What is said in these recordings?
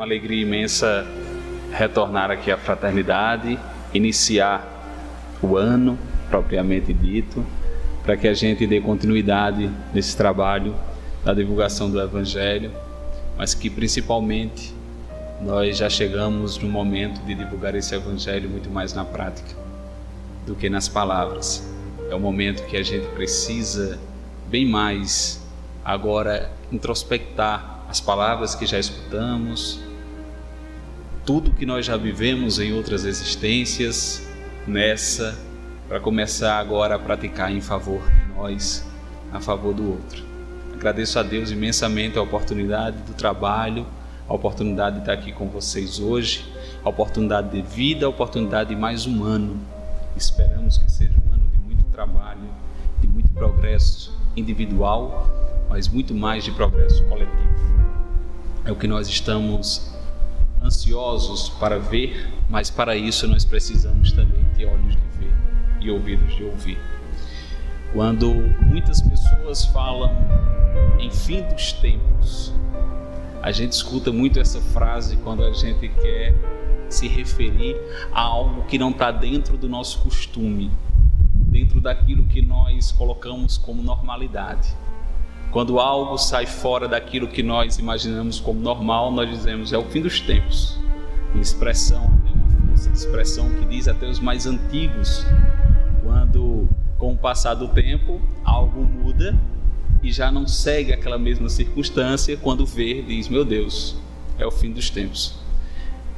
Uma alegria imensa retornar aqui à fraternidade, iniciar o ano propriamente dito, para que a gente dê continuidade nesse trabalho da divulgação do Evangelho, mas que principalmente nós já chegamos no momento de divulgar esse Evangelho muito mais na prática do que nas palavras. É o momento que a gente precisa bem mais agora introspectar as palavras que já escutamos, tudo que nós já vivemos em outras existências, nessa, para começar agora a praticar em favor de nós, a favor do outro. Agradeço a Deus imensamente a oportunidade do trabalho, a oportunidade de estar aqui com vocês hoje, a oportunidade de vida, a oportunidade de mais um ano. Esperamos que seja um ano de muito trabalho, de muito progresso individual, mas muito mais de progresso coletivo. É o que nós estamos ansiosos para ver, mas para isso nós precisamos também ter olhos de ver e ouvidos de ouvir. Quando muitas pessoas falam em fim dos tempos, a gente escuta muito essa frase quando a gente quer se referir a algo que não está dentro do nosso costume, dentro daquilo que nós colocamos como normalidade. Quando algo sai fora daquilo que nós imaginamos como normal, nós dizemos é o fim dos tempos. Uma expressão, uma força de expressão que diz até os mais antigos, quando com o passar do tempo algo muda e já não segue aquela mesma circunstância, quando vê, diz, meu Deus, é o fim dos tempos.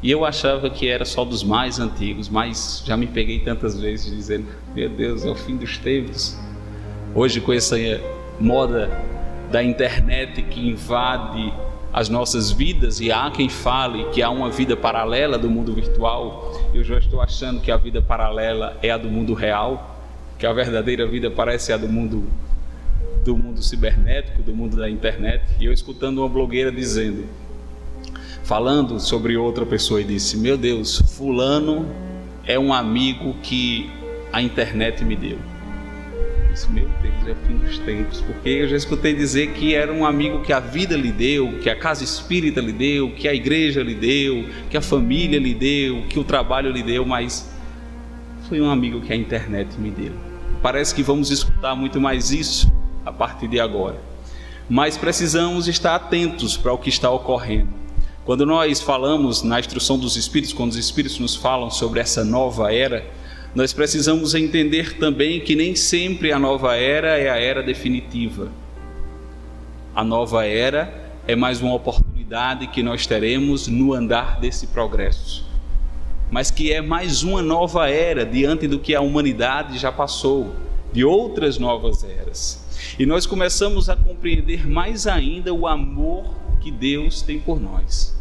E eu achava que era só dos mais antigos, mas já me peguei tantas vezes dizendo, meu Deus, é o fim dos tempos. Hoje com essa moda da internet que invade as nossas vidas, e há quem fale que há uma vida paralela do mundo virtual, eu já estou achando que a vida paralela é a do mundo real, que a verdadeira vida parece a do mundo cibernético, do mundo da internet. E eu escutando uma blogueira dizendo, falando sobre outra pessoa, e disse, meu Deus, fulano é um amigo que a internet me deu. Eu disse, meu Deus, é o fim dos tempos, porque eu já escutei dizer que era um amigo que a vida lhe deu, que a casa espírita lhe deu, que a igreja lhe deu, que a família lhe deu, que o trabalho lhe deu, mas foi um amigo que a internet me deu. Parece que vamos escutar muito mais isso a partir de agora, mas precisamos estar atentos para o que está ocorrendo. Quando nós falamos na instrução dos Espíritos, quando os Espíritos nos falam sobre essa nova era, nós precisamos entender também que nem sempre a nova era é a era definitiva. A nova era é mais uma oportunidade que nós teremos no andar desse progresso, mas que é mais uma nova era diante do que a humanidade já passou, de outras novas eras. E nós começamos a compreender mais ainda o amor que Deus tem por nós.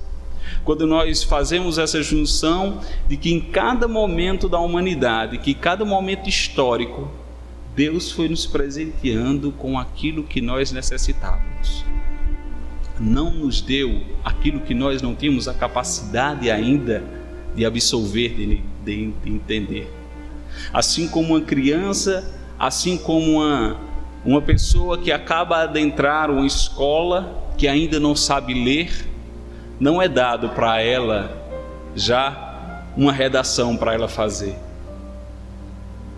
Quando nós fazemos essa junção de que em cada momento da humanidade, que em cada momento histórico, Deus foi nos presenteando com aquilo que nós necessitávamos. Não nos deu aquilo que nós não tínhamos a capacidade ainda de absorver, de entender. Assim como uma criança, assim como uma pessoa que acaba de adentrar uma escola, que ainda não sabe ler, não é dado para ela já uma redação para ela fazer.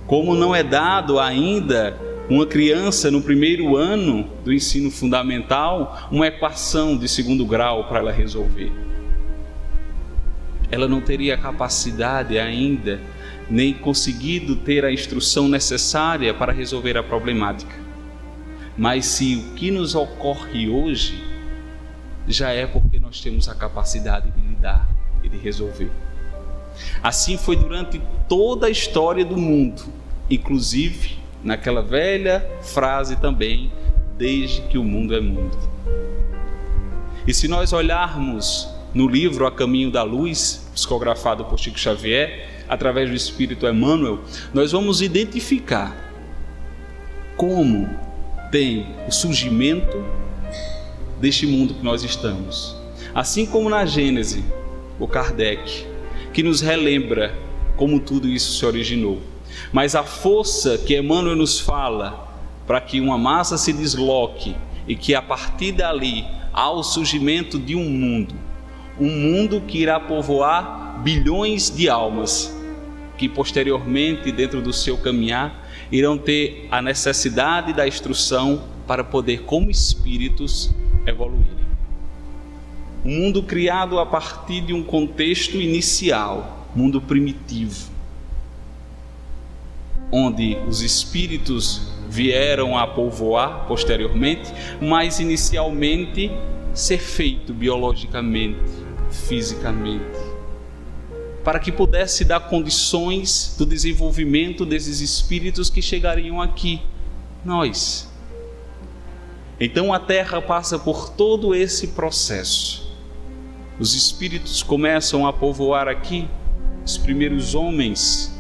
Como não é dado ainda uma criança no primeiro ano do ensino fundamental uma equação de segundo grau para ela resolver. Ela não teria capacidade ainda, nem conseguido ter a instrução necessária para resolver a problemática. Mas se o que nos ocorre hoje já é porque nós temos a capacidade de lidar e de resolver. Assim foi durante toda a história do mundo, inclusive naquela velha frase também, desde que o mundo é mundo. E se nós olharmos no livro A Caminho da Luz, psicografado por Chico Xavier, através do Espírito Emmanuel, nós vamos identificar como tem o surgimento deste mundo que nós estamos. Assim como na Gênese, o Kardec, que nos relembra como tudo isso se originou. Mas a força que Emmanuel nos fala para que uma massa se desloque e que a partir dali há o surgimento de um mundo um mundo que irá povoar bilhões de almas, que posteriormente, dentro do seu caminhar, irão ter a necessidade da instrução para poder, como espíritos, evoluírem. Um mundo criado a partir de um contexto inicial, mundo primitivo, onde os espíritos vieram a povoar posteriormente, mas inicialmente ser feito biologicamente, fisicamente, para que pudesse dar condições do desenvolvimento desses espíritos que chegariam aqui, nós. Então a Terra passa por todo esse processo. Os espíritos começam a povoar aqui, os primeiros homens,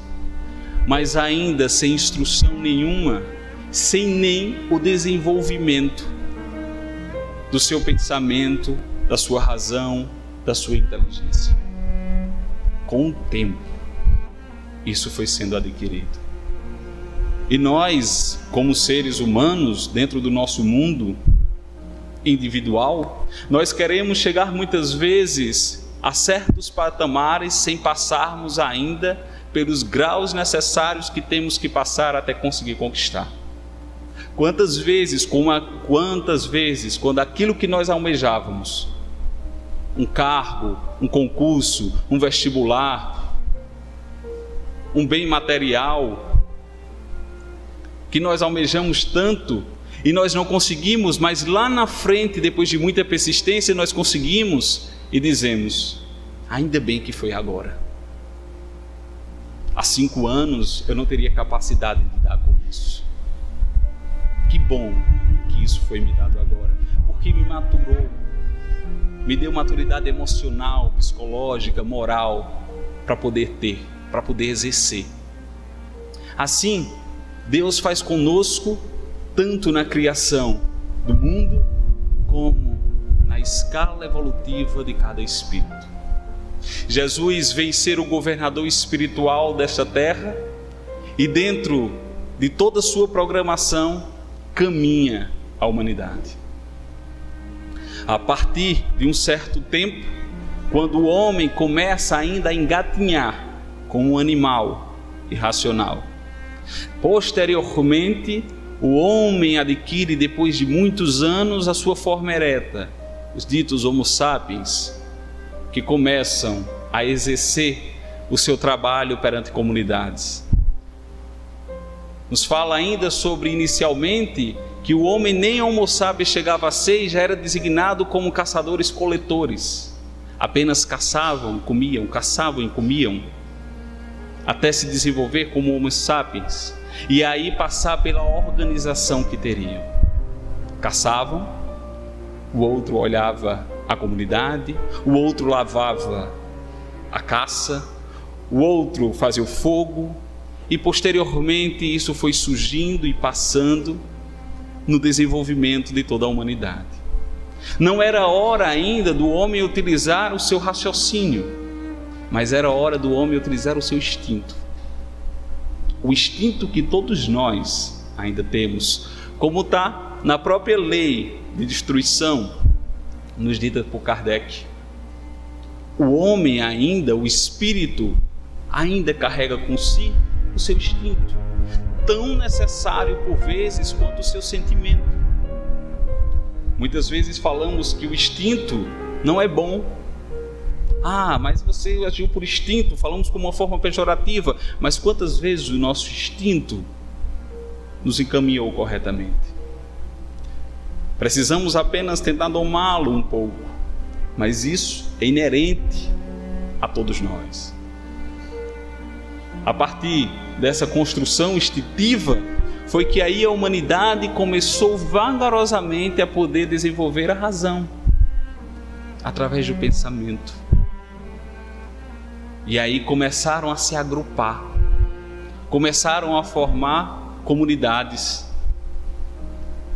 mas ainda sem instrução nenhuma, sem nem o desenvolvimento do seu pensamento, da sua razão, da sua inteligência. Com o tempo, isso foi sendo adquirido. E nós, como seres humanos, dentro do nosso mundo individual, nós queremos chegar muitas vezes a certos patamares sem passarmos ainda pelos graus necessários que temos que passar até conseguir conquistar. Quantas vezes, quando aquilo que nós almejávamos, um cargo, um concurso, um vestibular, um bem material, que nós almejamos tanto e nós não conseguimos, mas lá na frente, depois de muita persistência, nós conseguimos e dizemos: ainda bem que foi agora. Há 5 anos eu não teria capacidade de lidar com isso. Que bom que isso foi me dado agora, porque me maturou, me deu maturidade emocional, psicológica, moral, para poder ter, para poder exercer. Assim, Deus faz conosco, tanto na criação do mundo, como na escala evolutiva de cada espírito. Jesus veio ser o governador espiritual desta terra e dentro de toda a sua programação caminha a humanidade. A partir de um certo tempo, quando o homem começa ainda a engatinhar como um animal irracional, posteriormente o homem adquire, depois de muitos anos, a sua forma ereta, os ditos Homo sapiens, que começam a exercer o seu trabalho perante comunidades. Nos fala ainda sobre, inicialmente, que o homem nem Homo sapiens chegava a ser e já era designado como caçadores-coletores. Apenas caçavam, comiam, caçavam e comiam, até se desenvolver como Homo sapiens, e aí passar pela organização que teriam. Caçavam, o outro olhava a comunidade, o outro lavava a caça, o outro fazia o fogo, e posteriormente isso foi surgindo e passando no desenvolvimento de toda a humanidade. Não era hora ainda do homem utilizar o seu raciocínio, mas era hora do homem utilizar o seu instinto. O instinto que todos nós ainda temos, como está na própria lei de destruição, nos dita por Kardec. O homem ainda, o espírito, ainda carrega com si o seu instinto, tão necessário por vezes quanto o seu sentimento. Muitas vezes falamos que o instinto não é bom. Mas você agiu por instinto, falamos como uma forma pejorativa, mas quantas vezes o nosso instinto nos encaminhou corretamente? Precisamos apenas tentar domá-lo um pouco, mas isso é inerente a todos nós. A partir dessa construção instintiva, foi que aí a humanidade começou vagarosamente a poder desenvolver a razão, através do pensamento. E aí começaram a se agrupar, começaram a formar comunidades,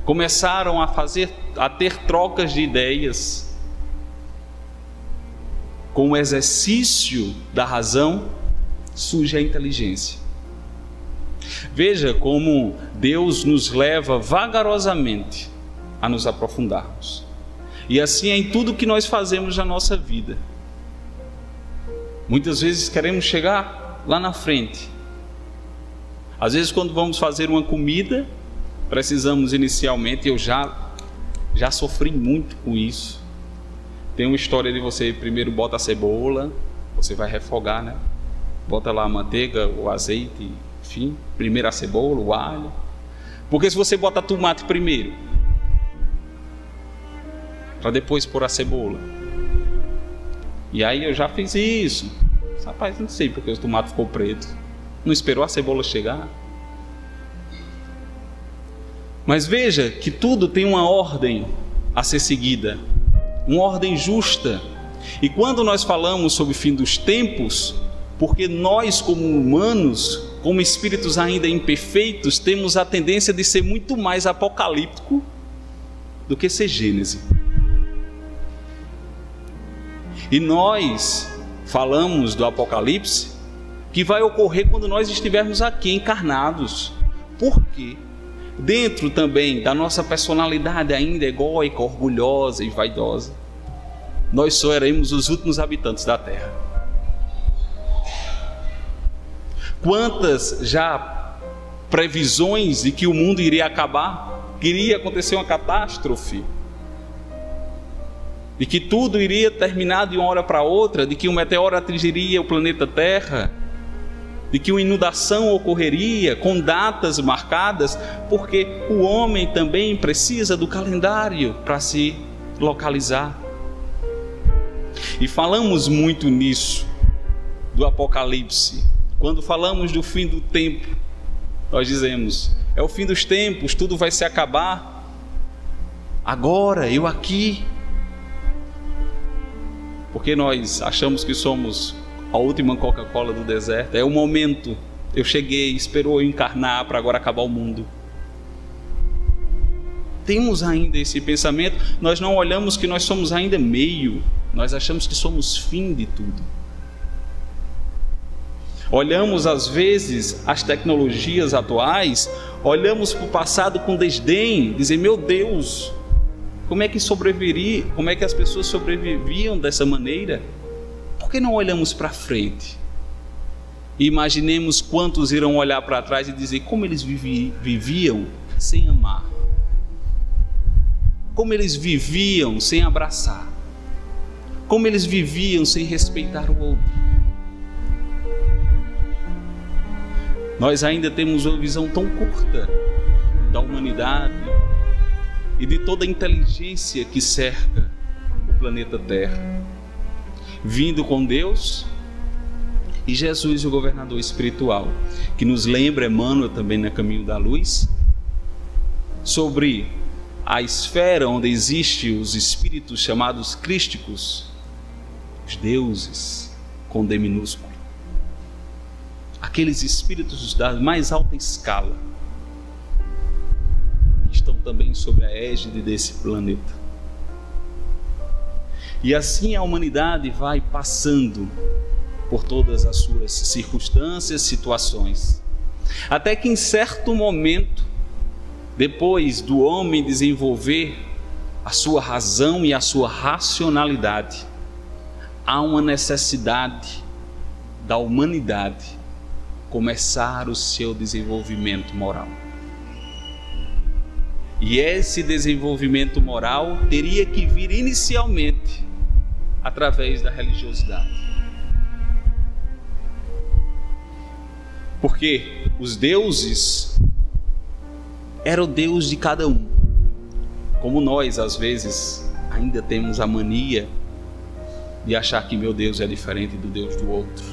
começaram a ter trocas de ideias. Com o exercício da razão, surge a inteligência. Veja como Deus nos leva vagarosamente a nos aprofundarmos. E assim é em tudo que nós fazemos na nossa vida. Muitas vezes queremos chegar lá na frente. Às vezes, quando vamos fazer uma comida, precisamos inicialmente, eu já sofri muito com isso. Tem uma história de você primeiro bota a cebola, você vai refogar, né? Bota lá a manteiga, o azeite, enfim, primeiro a cebola, o alho. Porque se você bota tomate primeiro, para depois pôr a cebola. E aí eu já fiz isso. Rapaz, não sei porque o tomate ficou preto. Não esperou a cebola chegar. Mas veja que tudo tem uma ordem a ser seguida, uma ordem justa. E quando nós falamos sobre o fim dos tempos, porque nós como humanos, como espíritos ainda imperfeitos, temos a tendência de ser muito mais apocalíptico do que ser Gênesis. E nós falamos do Apocalipse que vai ocorrer quando nós estivermos aqui encarnados. Por quê? Dentro também da nossa personalidade ainda egóica, orgulhosa e vaidosa, nós só seremos os últimos habitantes da Terra. Quantas já previsões de que o mundo iria acabar, que iria acontecer uma catástrofe, de que tudo iria terminar de uma hora para outra, de que um meteoro atingiria o planeta Terra, de que uma inundação ocorreria com datas marcadas, porque o homem também precisa do calendário para se localizar. E falamos muito nisso, do Apocalipse. Quando falamos do fim do tempo, nós dizemos, é o fim dos tempos, tudo vai se acabar. Agora, eu aqui. Porque nós achamos que somos a última Coca-Cola do deserto. É o momento, eu cheguei, esperou eu encarnar para agora acabar o mundo. Temos ainda esse pensamento, nós não olhamos que nós somos ainda meio, nós achamos que somos fim de tudo. Olhamos às vezes as tecnologias atuais, olhamos para o passado com desdém, dizer, meu Deus, como é que sobreviveria, como é que as pessoas sobreviviam dessa maneira? Por que não olhamos para frente? E imaginemos quantos irão olhar para trás e dizer como eles viviam sem amar. Como eles viviam sem abraçar. Como eles viviam sem respeitar o outro. Nós ainda temos uma visão tão curta da humanidade e de toda a inteligência que cerca o planeta Terra. Vindo com Deus e Jesus, o governador espiritual, que nos lembra, Emmanuel também no Caminho da Luz, sobre a esfera onde existem os espíritos chamados crísticos, os deuses com D minúsculo, aqueles espíritos da mais alta escala, que estão também sobre a égide desse planeta. E assim a humanidade vai passando por todas as suas circunstâncias, situações, até que em certo momento, depois do homem desenvolver a sua razão e a sua racionalidade, há uma necessidade da humanidade começar o seu desenvolvimento moral. E esse desenvolvimento moral teria que vir inicialmente através da religiosidade. Porque os deuses eram o Deus de cada um. Como nós, às vezes, ainda temos a mania de achar que meu Deus é diferente do Deus do outro.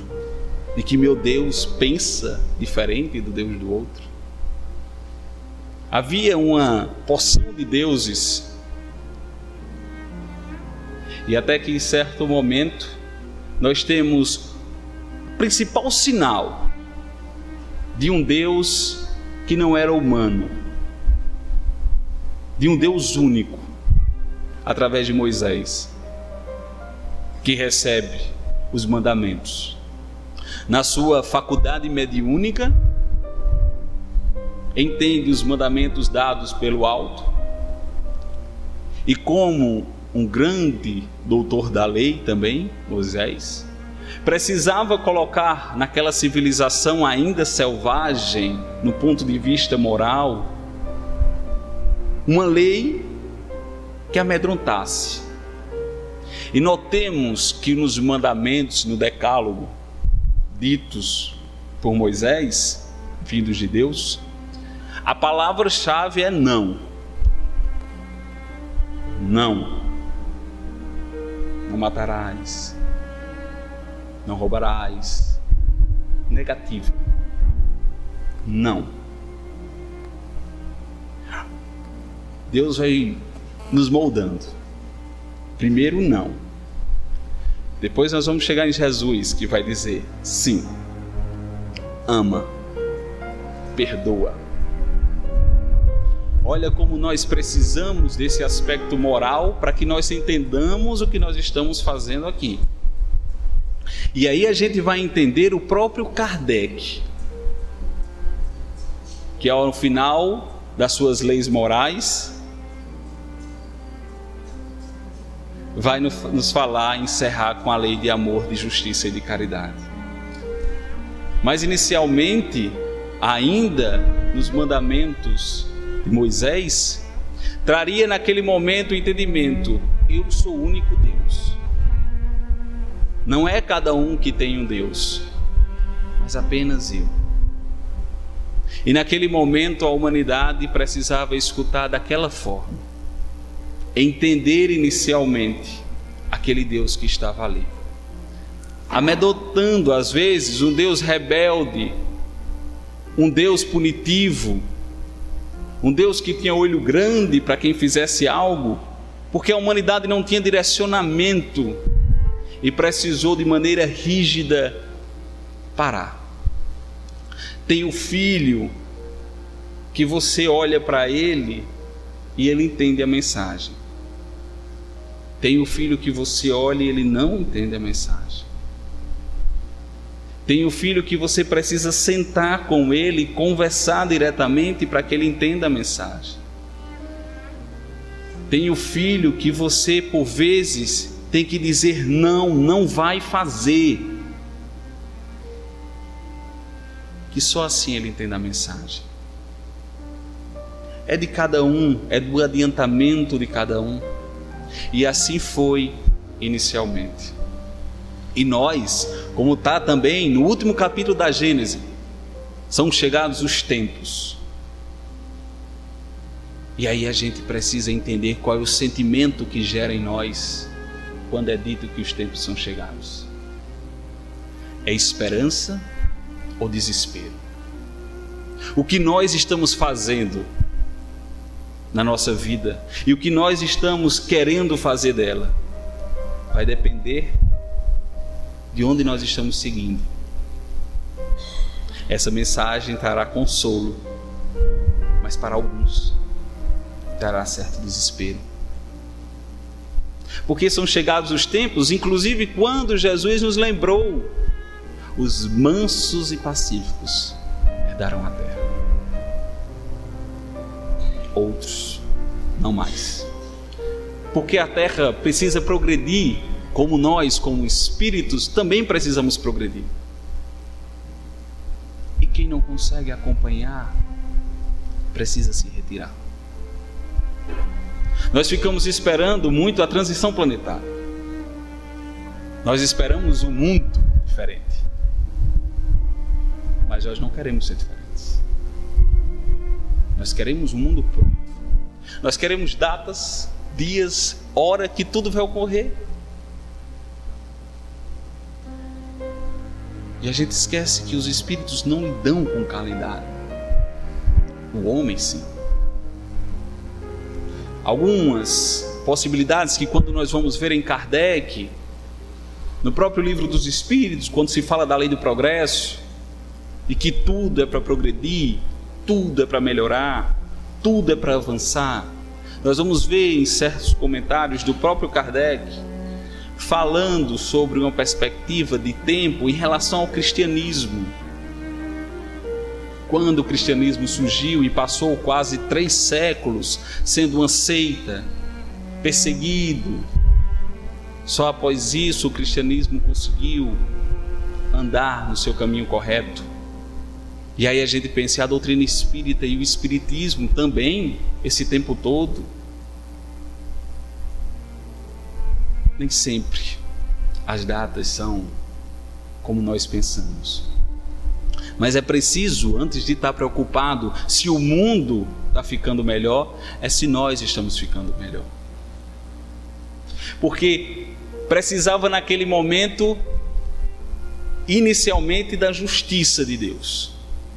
De que meu Deus pensa diferente do Deus do outro. Havia uma porção de deuses. E até que em certo momento nós temos o principal sinal de um Deus que não era humano, de um Deus único, através de Moisés, que recebe os mandamentos. Na sua faculdade mediúnica, entende os mandamentos dados pelo alto, e como um grande doutor da lei também, Moisés, precisava colocar naquela civilização ainda selvagem, no ponto de vista moral, uma lei que amedrontasse. E notemos que nos mandamentos, no decálogo, ditos por Moisés, vindos de Deus, a palavra-chave é não. Não. Não matarás. Não roubarás. Negativo. Não. Deus vai nos moldando. Primeiro, não. Depois nós vamos chegar em Jesus, que vai dizer sim. Ama. Perdoa. Olha como nós precisamos desse aspecto moral para que nós entendamos o que nós estamos fazendo aqui. E aí a gente vai entender o próprio Kardec, que ao final das suas leis morais vai nos falar, encerrar com a lei de amor, de justiça e de caridade. Mas inicialmente, ainda nos mandamentos de Moisés, traria naquele momento o entendimento: eu sou o único Deus. Não é cada um que tem um Deus, mas apenas eu. E naquele momento a humanidade precisava escutar daquela forma, entender inicialmente aquele Deus que estava ali, amedrontando às vezes um Deus rebelde, um Deus punitivo, um Deus que tinha olho grande para quem fizesse algo, porque a humanidade não tinha direcionamento e precisou de maneira rígida parar. Tem o filho que você olha para ele e ele entende a mensagem. Tem o filho que você olha e ele não entende a mensagem. Tem o filho que você precisa sentar com ele e conversar diretamente para que ele entenda a mensagem. Tem o filho que você, por vezes, tem que dizer não, não vai fazer. Que só assim ele entenda a mensagem. É de cada um, é do adiantamento de cada um. E assim foi inicialmente. E nós, como está também no último capítulo da Gênesis, são chegados os tempos. E aí a gente precisa entender qual é o sentimento que gera em nós quando é dito que os tempos são chegados. É esperança ou desespero? O que nós estamos fazendo na nossa vida e o que nós estamos querendo fazer dela vai depender de onde nós estamos seguindo. Essa mensagem trará consolo, mas para alguns trará certo desespero, porque são chegados os tempos, inclusive quando Jesus nos lembrou: os mansos e pacíficos herdarão a terra. Outros não mais, porque a terra precisa progredir, como nós, como espíritos, também precisamos progredir. E quem não consegue acompanhar precisa se retirar. Nós ficamos esperando muito a transição planetária. Nós esperamos um mundo diferente, mas nós não queremos ser diferentes. Nós queremos um mundo pronto. Nós queremos datas, dias, hora que tudo vai ocorrer. E a gente esquece que os espíritos não lidam com o calendário. O homem sim. Algumas possibilidades que quando nós vamos ver em Kardec, no próprio livro dos Espíritos, quando se fala da lei do progresso, e que tudo é para progredir, tudo é para melhorar, tudo é para avançar, nós vamos ver em certos comentários do próprio Kardec falando sobre uma perspectiva de tempo em relação ao cristianismo. Quando o cristianismo surgiu e passou quase 3 séculos sendo uma seita, perseguido. Só após isso o cristianismo conseguiu andar no seu caminho correto. E aí a gente pensa, a doutrina espírita e o espiritismo também, esse tempo todo. Nem sempre as datas são como nós pensamos. Mas é preciso, antes de estar preocupado se o mundo está ficando melhor, é se nós estamos ficando melhor. Porque precisava naquele momento, inicialmente, da justiça de Deus,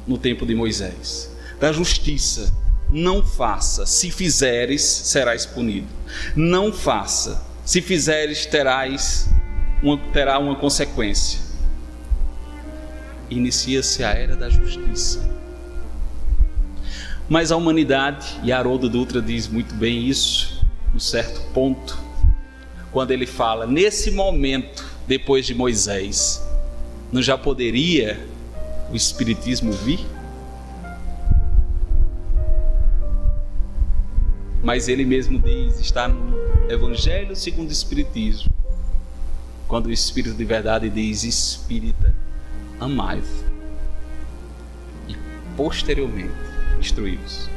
no tempo de Moisés. Da justiça. Não faça, se fizeres, serás punido. Não faça, se fizeres, terá uma consequência. Inicia-se a era da justiça. Mas a humanidade, e Haroldo Dutra diz muito bem isso, num certo ponto, quando ele fala, nesse momento, depois de Moisés, não já poderia o Espiritismo vir? Mas ele mesmo diz, está no Evangelho segundo o Espiritismo, quando o Espírito de verdade diz, espírita, amai-vos, e posteriormente instruí-vos.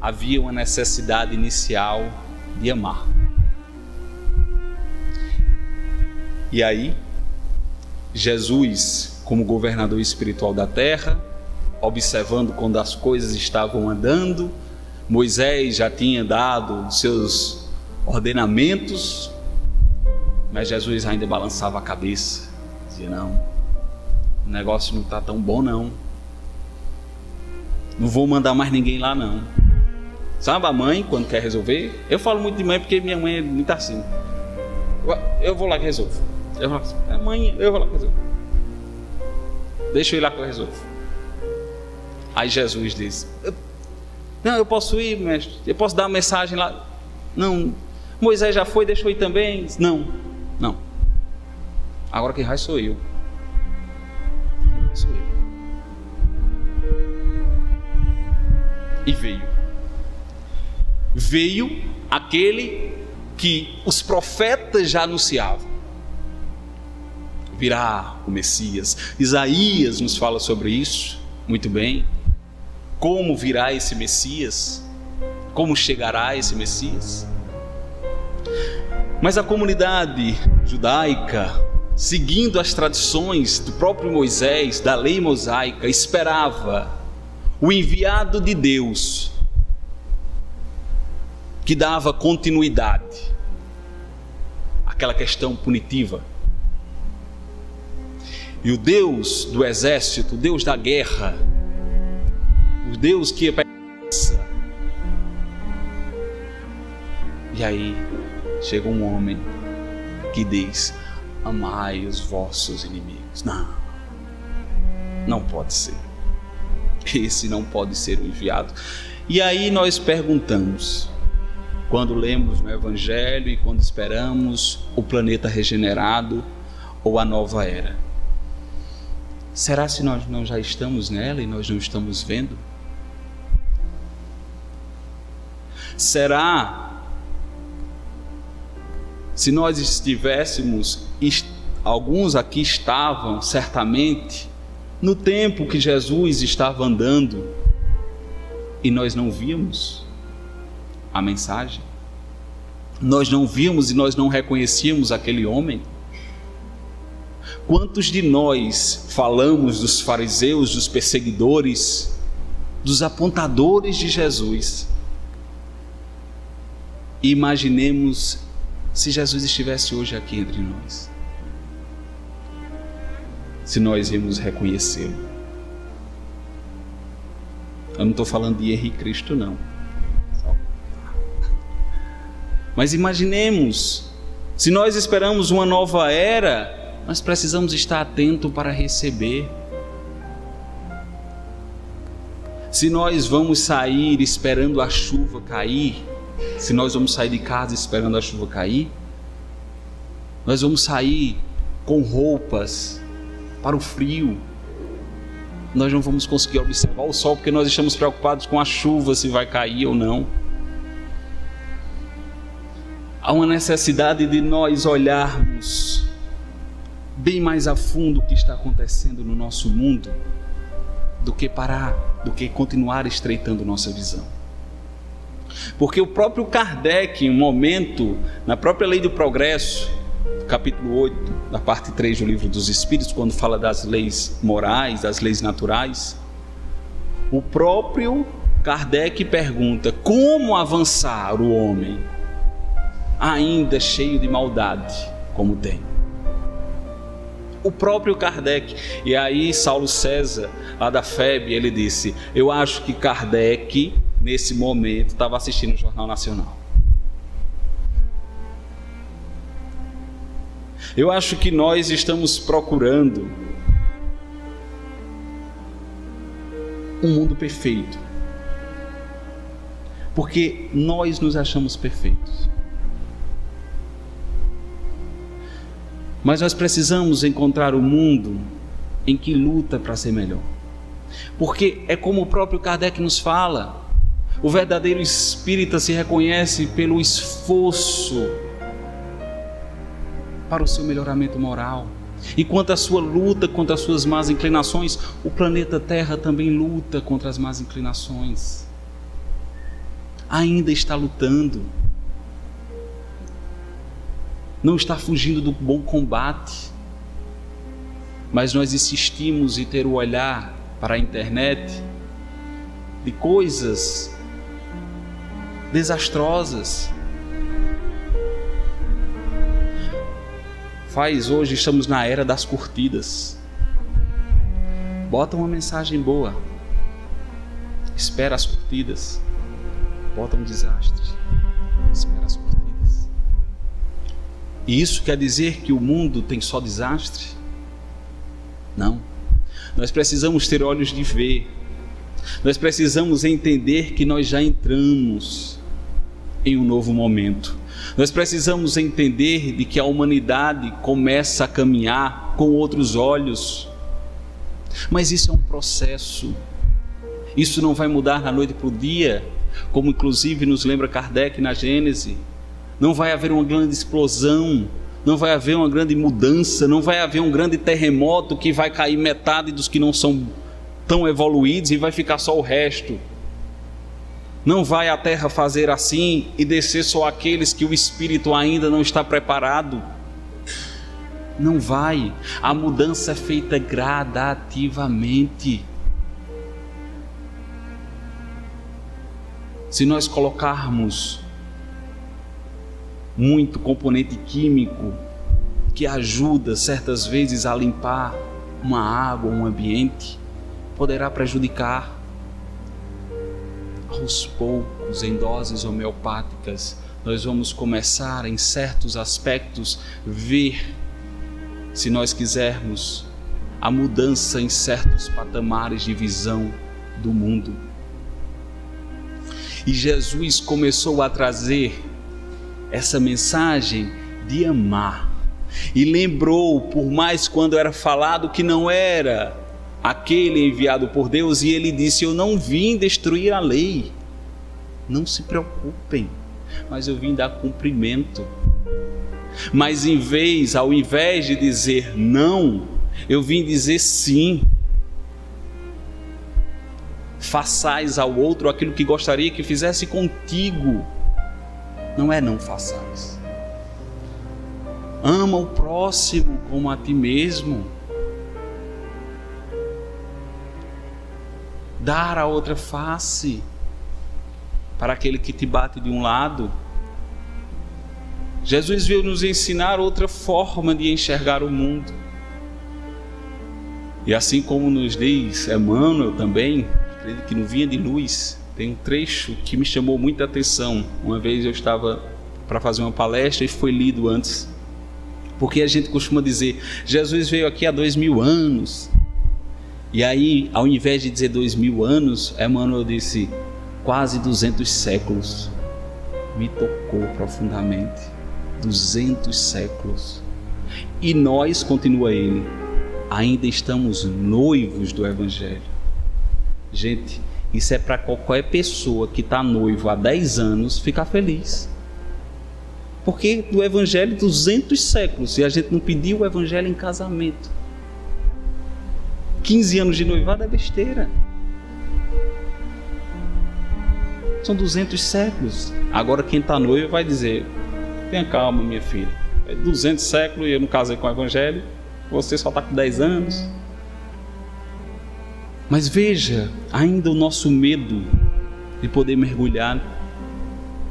Havia uma necessidade inicial de amar. E aí, Jesus, como governador espiritual da terra, observando quando as coisas estavam andando, Moisés já tinha dado seus ordenamentos, mas Jesus ainda balançava a cabeça, dizia, não, o negócio não está tão bom não vou mandar mais ninguém lá não. Sabe a mãe quando quer resolver? Eu falo muito de mãe porque minha mãe é muito assim, eu vou lá que resolvo, mãe, eu vou lá que resolvo, deixa eu ir lá que eu resolvo. Aí Jesus diz, não, eu posso ir, mestre, eu posso dar uma mensagem lá. Não, Moisés já foi, deixa eu ir também. Não, agora quem vai sou eu. E veio aquele que os profetas já anunciavam, virá o Messias. Isaías nos fala sobre isso muito bem. Como virá esse Messias? Como chegará esse Messias? Mas a comunidade judaica, seguindo as tradições do próprio Moisés, da lei mosaica, esperava o enviado de Deus, que dava continuidade àquela questão punitiva. E o Deus do exército, o Deus da guerra, o Deus que pensa. E aí chega um homem que diz, amai os vossos inimigos. Não pode ser. Esse não pode ser o enviado. E aí nós perguntamos, quando lemos no Evangelho e quando esperamos o planeta regenerado ou a nova era, será se nós não já estamos nela e nós não estamos vendo? Será se nós estivéssemos, alguns aqui estavam certamente no tempo que Jesus estava andando e nós não víamos a mensagem, nós não víamos e nós não reconhecíamos aquele homem? Quantos de nós falamos dos fariseus, dos perseguidores, dos apontadores de Jesus? E imaginemos se Jesus estivesse hoje aqui entre nós, se nós íamos reconhecê-lo. Eu não estou falando de Henrique Cristo não, mas imaginemos, se nós esperamos uma nova era, nós precisamos estar atentos para receber. Se nós vamos sair esperando a chuva cair, se nós vamos sair de casa esperando a chuva cair, nós vamos sair com roupas para o frio, nós não vamos conseguir observar o sol porque nós estamos preocupados com a chuva, se vai cair ou não. Há uma necessidade de nós olharmos bem mais a fundo o que está acontecendo no nosso mundo do que continuar estreitando nossa visão. Porque o próprio Kardec, em um momento, na própria Lei do Progresso, capítulo 8, da parte 3 do Livro dos Espíritos, quando fala das leis morais, das leis naturais, o próprio Kardec pergunta: como avançar o homem ainda cheio de maldade como tem? O próprio Kardec. E aí Saulo César, lá da FEB, ele disse: eu acho que Kardec, nesse momento, estava assistindo o Jornal Nacional. Eu acho que nós estamos procurando um mundo perfeito, porque nós nos achamos perfeitos. Mas nós precisamos encontrar um mundo em que luta para ser melhor. Porque é como o próprio Kardec nos fala: o verdadeiro espírita se reconhece pelo esforço para o seu melhoramento moral. E quanto à sua luta contra as suas más inclinações, o planeta Terra também luta contra as más inclinações. Ainda está lutando. Não está fugindo do bom combate. Mas nós insistimos em ter o olhar para a internet de coisas desastrosas. Hoje estamos na era das curtidas. Bota uma mensagem boa, espera as curtidas. Bota um desastre, espera as curtidas. E isso quer dizer que o mundo tem só desastre? Não. Nós precisamos ter olhos de ver. Nós precisamos entender que nós já entramos em um novo momento. Nós precisamos entender de que a humanidade começa a caminhar com outros olhos. Mas isso é um processo. Isso não vai mudar da noite para o dia, como inclusive nos lembra Kardec na Gênese. Não vai haver uma grande explosão, não vai haver uma grande mudança, não vai haver um grande terremoto que vai cair metade dos que não são tão evoluídos e vai ficar só o resto. Não vai a terra fazer assim e descer só aqueles que o espírito ainda não está preparado. Não vai. A mudança é feita gradativamente. Se nós colocarmos muito componente químico que ajuda certas vezes a limpar uma água, um ambiente, poderá prejudicar. Aos poucos, em doses homeopáticas, nós vamos começar em certos aspectos ver, se nós quisermos, a mudança em certos patamares de visão do mundo. E Jesus começou a trazer essa mensagem de amar. E lembrou, por mais quando era falado que não era aquele enviado por Deus, e ele disse: eu não vim destruir a lei, não se preocupem, mas eu vim dar cumprimento. Mas ao invés de dizer não, eu vim dizer sim. Façais ao outro aquilo que gostaria que fizesse contigo. Não é não façais. Ama o próximo como a ti mesmo. Dar a outra face para aquele que te bate de um lado. Jesus veio nos ensinar outra forma de enxergar o mundo. E assim como nos diz Emmanuel também, acredito que no Vinha de Luz, tem um trecho que me chamou muita atenção. Uma vez eu estava para fazer uma palestra e foi lido antes. Porque a gente costuma dizer, Jesus veio aqui há 2000 anos. E aí, ao invés de dizer 2000 anos, Emmanuel disse quase 200 séculos. Me tocou profundamente. 200 séculos. E nós, continua ele, ainda estamos noivos do Evangelho. Gente, isso é para qualquer pessoa que está noivo há 10 anos ficar feliz. Porque do evangelho 200 séculos, e a gente não pediu o evangelho em casamento. 15 anos de noivado é besteira. São 200 séculos. Agora quem está noivo vai dizer: tenha calma, minha filha. É 200 séculos e eu não casei com o evangelho. Você só está com 10 anos. Mas veja, ainda o nosso medo de poder mergulhar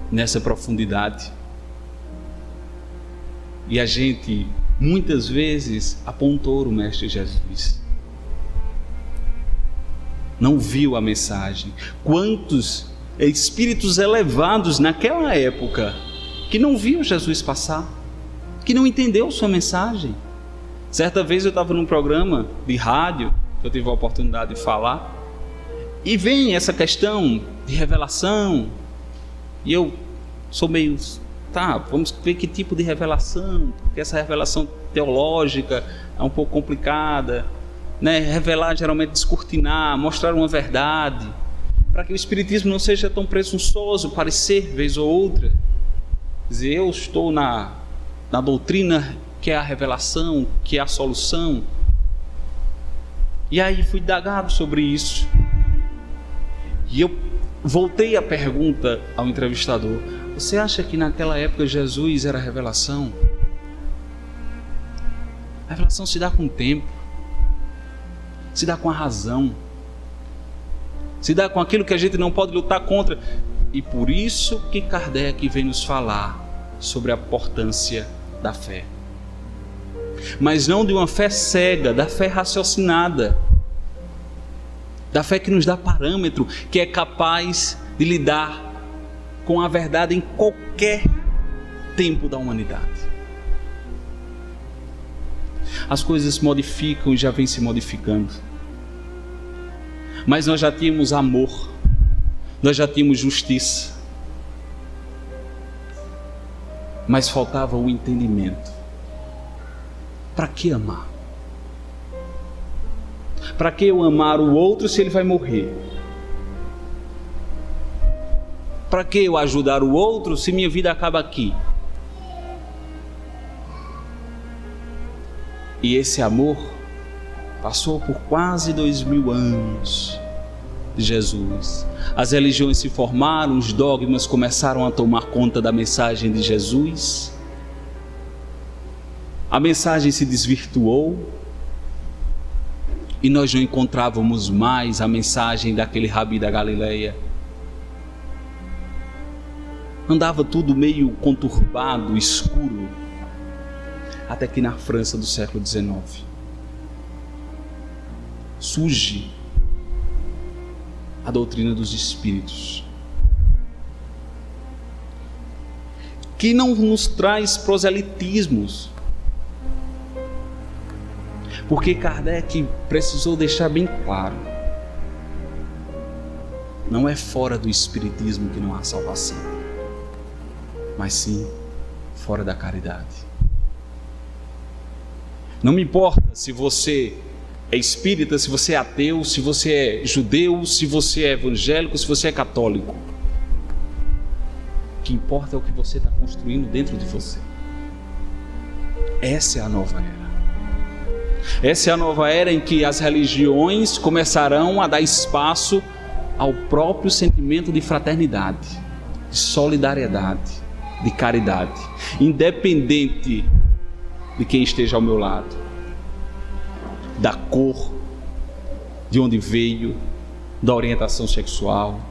nessa profundidade. E a gente, muitas vezes, apontou o Mestre Jesus. Não viu a mensagem. Quantos espíritos elevados naquela época que não viam Jesus passar, que não entendeu sua mensagem. Certa vez eu estava num programa de rádio, que eu tive a oportunidade de falar, e vem essa questão de revelação, e eu sou meio... Tá, vamos ver que tipo de revelação, porque essa revelação teológica é um pouco complicada, né? Revelar geralmente descortinar, mostrar uma verdade, para que o Espiritismo não seja tão presunçoso, parecer vez ou outra, dizer eu estou na doutrina que é a revelação, que é a solução. E aí fui indagado sobre isso, e eu voltei a pergunta ao entrevistador: você acha que naquela época Jesus era revelação? A revelação se dá com o tempo, se dá com a razão, se dá com aquilo que a gente não pode lutar contra. E por isso que Kardec vem nos falar sobre a importância da fé. Mas não de uma fé cega, da fé raciocinada, da fé que nos dá parâmetro, que é capaz de lidar com a verdade em qualquer tempo da humanidade. As coisas se modificam e já vêm se modificando. Mas nós já tínhamos amor, nós já tínhamos justiça, mas faltava o entendimento. Para que amar? Para que eu amar o outro se ele vai morrer? Para que eu ajudar o outro se minha vida acaba aqui? E esse amor passou por quase 2000 anos de Jesus. As religiões se formaram, os dogmas começaram a tomar conta da mensagem de Jesus. A mensagem se desvirtuou e nós não encontrávamos mais a mensagem daquele Rabi da Galileia. Andava tudo meio conturbado, escuro, até que na França do século XIX surge a doutrina dos espíritos, que não nos traz proselitismos, porque Kardec precisou deixar bem claro: não é fora do espiritismo que não há salvação, mas sim fora da caridade. Não me importa se você é espírita, se você é ateu, se você é judeu, se você é evangélico, se você é católico. O que importa é o que você está construindo dentro de você. Essa é a nova era. Essa é a nova era em que as religiões começarão a dar espaço ao próprio sentimento de fraternidade, de solidariedade, de caridade, independente de quem esteja ao meu lado, da cor, de onde veio, da orientação sexual,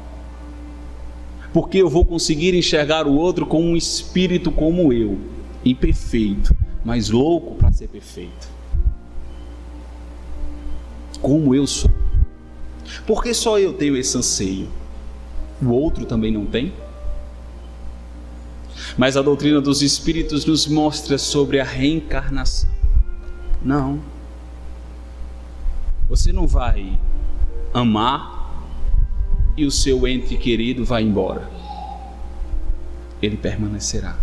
porque eu vou conseguir enxergar o outro como um espírito como eu, imperfeito, mas louco para ser perfeito, como eu sou. Porque só eu tenho esse anseio, o outro também não tem? Mas a doutrina dos espíritos nos mostra sobre a reencarnação. Não. Você não vai amar e o seu ente querido vai embora. Ele permanecerá.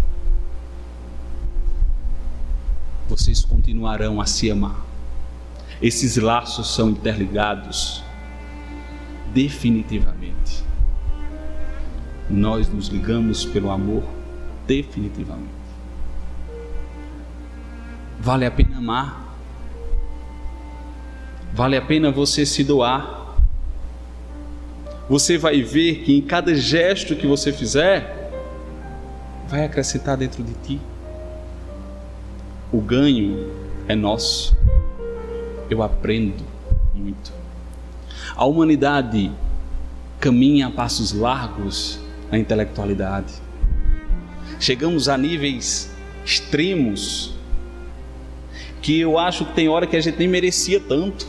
Vocês continuarão a se amar. Esses laços são interligados definitivamente. Nós nos ligamos pelo amor definitivamente. Vale a pena amar. Vale a pena você se doar. Você vai ver que em cada gesto que você fizer, vai acrescentar dentro de ti. O ganho é nosso. Eu aprendo muito. A humanidade caminha a passos largos na intelectualidade. Chegamos a níveis extremos que eu acho que tem hora que a gente nem merecia tanto,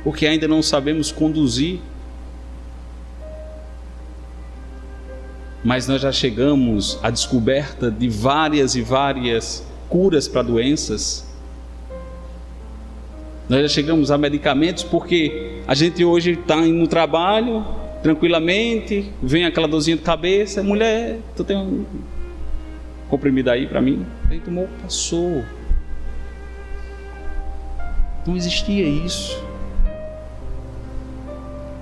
porque ainda não sabemos conduzir. Mas nós já chegamos à descoberta de várias e várias curas para doenças. Nós já chegamos a medicamentos, porque a gente hoje está indo no trabalho tranquilamente, vem aquela dorzinha de cabeça, mulher, tu tem um comprimido aí para mim? Aí tomou, passou. Não existia isso.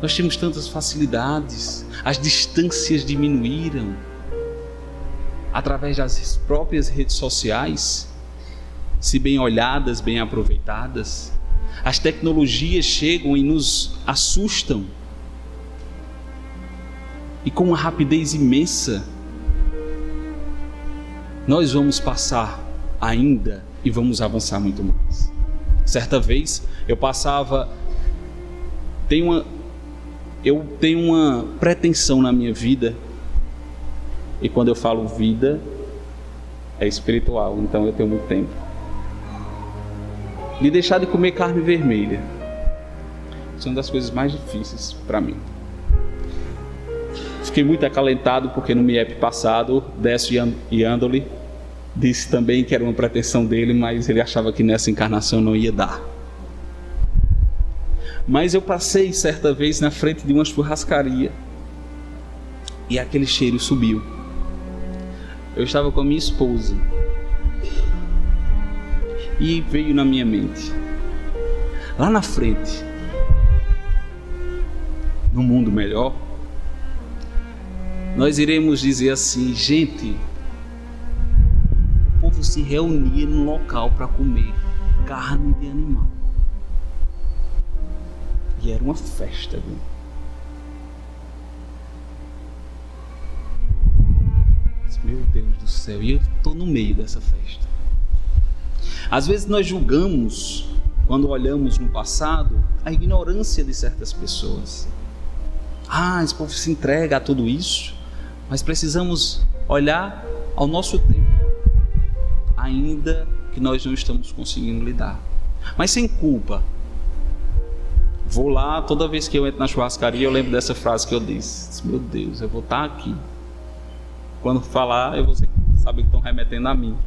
Nós temos tantas facilidades, as distâncias diminuíram através das próprias redes sociais, se bem olhadas, bem aproveitadas. As tecnologias chegam e nos assustam, e com uma rapidez imensa, nós vamos passar ainda e vamos avançar muito mais. Certa vez eu passava, eu tenho uma pretensão na minha vida, e quando eu falo vida, é espiritual, então eu tenho muito tempo, de deixar de comer carne vermelha. Isso é uma das coisas mais difíceis para mim. Fiquei muito acalentado porque no MIEP passado, Décio Iandoli disse também que era uma pretensão dele, mas ele achava que nessa encarnação não ia dar. Mas eu passei certa vez na frente de uma churrascaria e aquele cheiro subiu. Eu estava com a minha esposa e veio na minha mente, lá na frente, no mundo melhor, nós iremos dizer assim: gente, o povo se reunia num local para comer carne de animal. E era uma festa, viu? Meu Deus do céu, e eu estou no meio dessa festa. Às vezes nós julgamos, quando olhamos no passado, a ignorância de certas pessoas. Esse povo se entrega a tudo isso, mas precisamos olhar ao nosso tempo, ainda que nós não estamos conseguindo lidar, mas sem culpa. Vou lá, toda vez que eu entro na churrascaria, eu lembro dessa frase que eu disse: meu Deus, eu vou estar aqui. Quando falar, eu vou saber que estão remetendo a mim,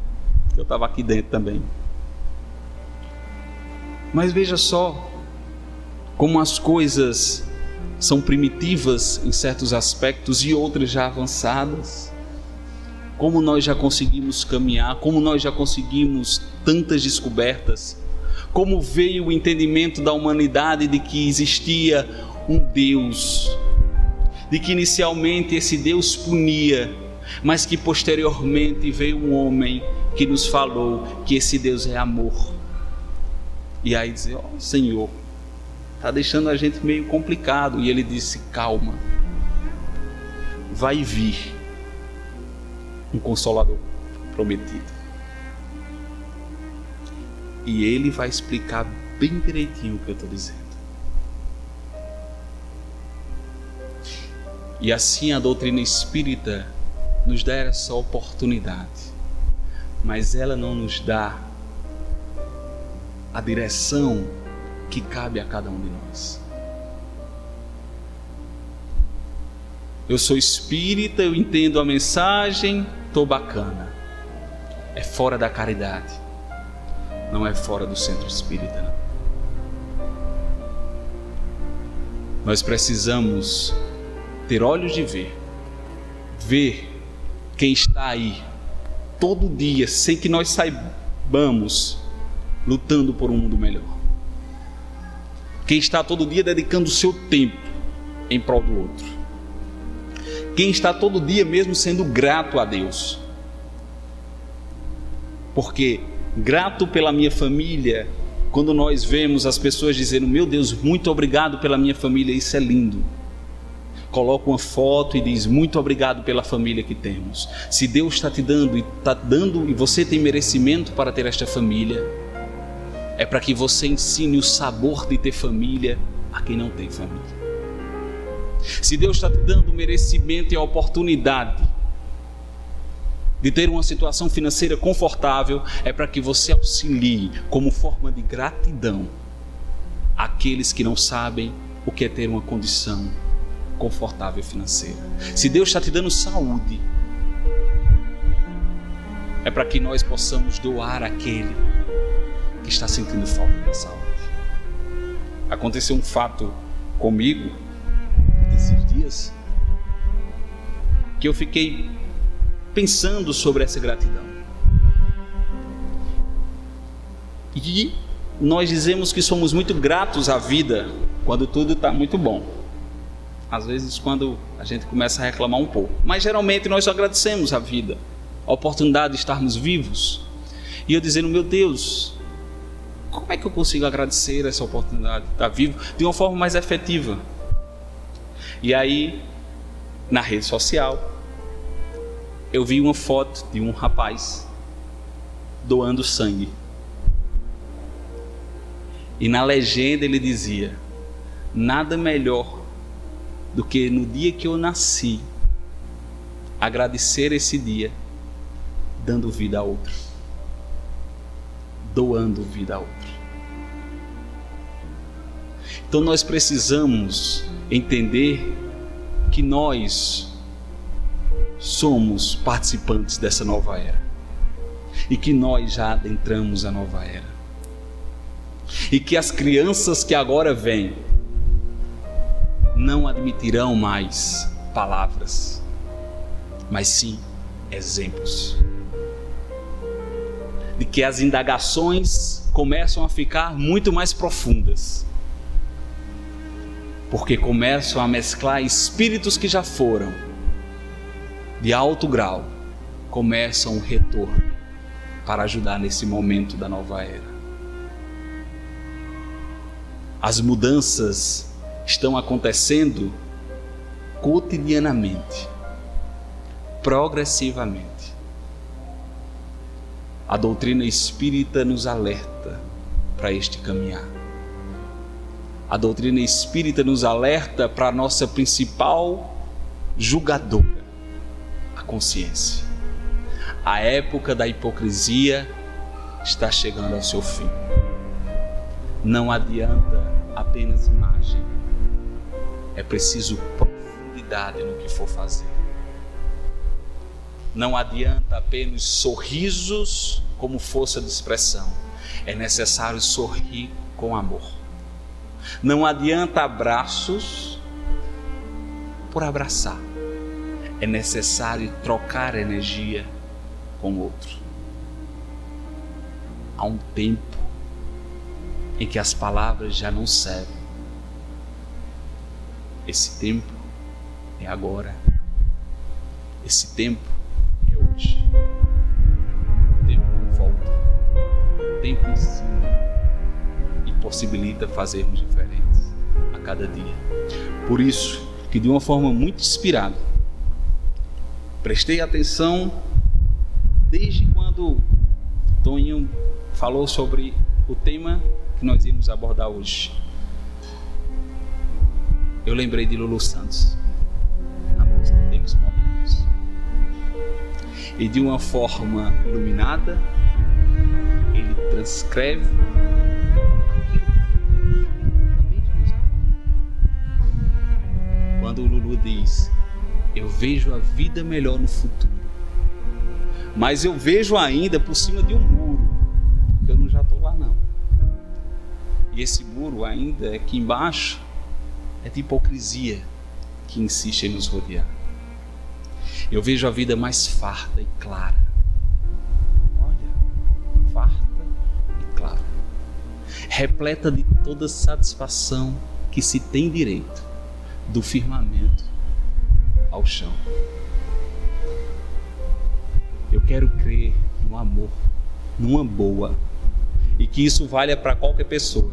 eu estava aqui dentro também. Mas veja só como as coisas são primitivas em certos aspectos e outras já avançadas. Como nós já conseguimos caminhar, como nós já conseguimos tantas descobertas, como veio o entendimento da humanidade de que existia um Deus, de que inicialmente esse Deus punia, mas que posteriormente veio um homem que nos falou que esse Deus é amor. E aí dizer: Senhor, está deixando a gente meio complicado. E ele disse: calma, vai vir um Consolador prometido, e ele vai explicar bem direitinho o que eu estou dizendo. E assim a doutrina espírita nos dá essa oportunidade, mas ela não nos dá a direção que cabe a cada um de nós. Eu sou espírita, eu entendo a mensagem, estou bacana. É fora da caridade, não é fora do centro espírita, não. Nós precisamos ter olhos de ver quem está aí todo dia, sem que nós saibamos, lutando por um mundo melhor. Quem está todo dia dedicando o seu tempo em prol do outro. Quem está todo dia mesmo sendo grato a Deus. Porque grato pela minha família, quando nós vemos as pessoas dizendo, meu Deus, muito obrigado pela minha família, isso é lindo. Coloca uma foto e diz, muito obrigado pela família que temos. Se Deus está te dando e você tem merecimento para ter esta família, é para que você ensine o sabor de ter família a quem não tem família. Se Deus está te dando o merecimento e a oportunidade de ter uma situação financeira confortável, é para que você auxilie como forma de gratidão aqueles que não sabem o que é ter uma condição confortável financeira. Se Deus está te dando saúde, é para que nós possamos doar àquele que está sentindo falta da saúde. Aconteceu um fato comigo esses dias que eu fiquei pensando sobre essa gratidão. E nós dizemos que somos muito gratos à vida quando tudo está muito bom. Às vezes quando a gente começa a reclamar um pouco. Mas geralmente nós só agradecemos a vida, a oportunidade de estarmos vivos. E eu dizendo, meu Deus, como é que eu consigo agradecer essa oportunidade de estar vivo de uma forma mais efetiva? E aí, na rede social, eu vi uma foto de um rapaz doando sangue. E na legenda ele dizia, nada melhor do que no dia que eu nasci, agradecer esse dia, dando vida a outro, doando vida a outro. Então nós precisamos entender que nós somos participantes dessa nova era e que nós já adentramos a nova era e que as crianças que agora vêm não admitirão mais palavras, mas sim exemplos de que as indagações começam a ficar muito mais profundas, porque começam a mesclar espíritos que já foram de alto grau, começam um retorno para ajudar nesse momento da nova era. As mudanças estão acontecendo cotidianamente, progressivamente. A doutrina espírita nos alerta para este caminhar. A doutrina espírita nos alerta para a nossa principal julgadora, a consciência. A época da hipocrisia está chegando ao seu fim. Não adianta apenas imagem, é preciso profundidade no que for fazer. Não adianta apenas sorrisos como força de expressão, é necessário sorrir com amor. Não adianta abraços por abraçar, é necessário trocar energia com o outro. Há um tempo em que as palavras já não servem. Esse tempo é agora. Esse tempo é hoje. O tempo não volta. O tempo ensina e possibilita fazermos diferentes a cada dia. Por isso que, de uma forma muito inspirada, prestei atenção desde quando Toninho falou sobre o tema que nós íamos abordar hoje. Eu lembrei de Lulu Santos, na música Tempos Modernos. E de uma forma iluminada, ele transcreve aquilo que também já nos dá. Quando o Lulu diz, eu vejo a vida melhor no futuro, mas eu vejo ainda por cima de um muro, que eu não já estou lá não. E esse muro ainda é aqui embaixo, é de hipocrisia que insiste em nos rodear. Eu vejo a vida mais farta e clara. Olha, farta e clara. Repleta de toda satisfação que se tem direito, do firmamento ao chão. Eu quero crer no amor numa boa, e que isso valha para qualquer pessoa,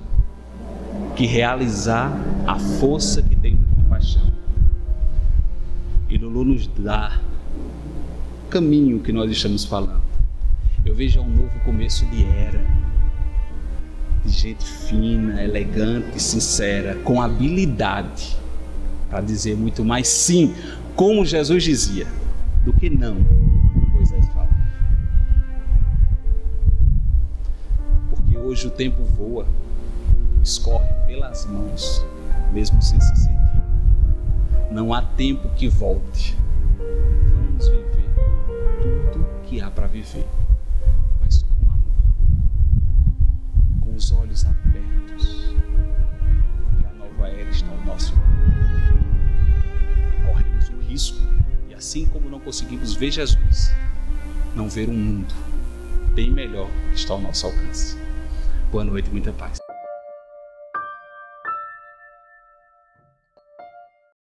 que realizar a força que tem em compaixão. E Lulu nos dá o caminho que nós estamos falando. Eu vejo um novo começo de era, de gente fina, elegante, sincera, com habilidade para dizer muito mais sim, como Jesus dizia, do que não, como Moisés falava. Porque hoje o tempo voa, escorre pelas mãos, mesmo sem se sentir. Não há tempo que volte. Vamos viver tudo que há para viver, mas com amor, com os olhos abertos, porque a nova era está ao nosso lado. E corremos o risco, e assim como não conseguimos ver Jesus, não ver um mundo bem melhor que está ao nosso alcance. Boa noite, muita paz.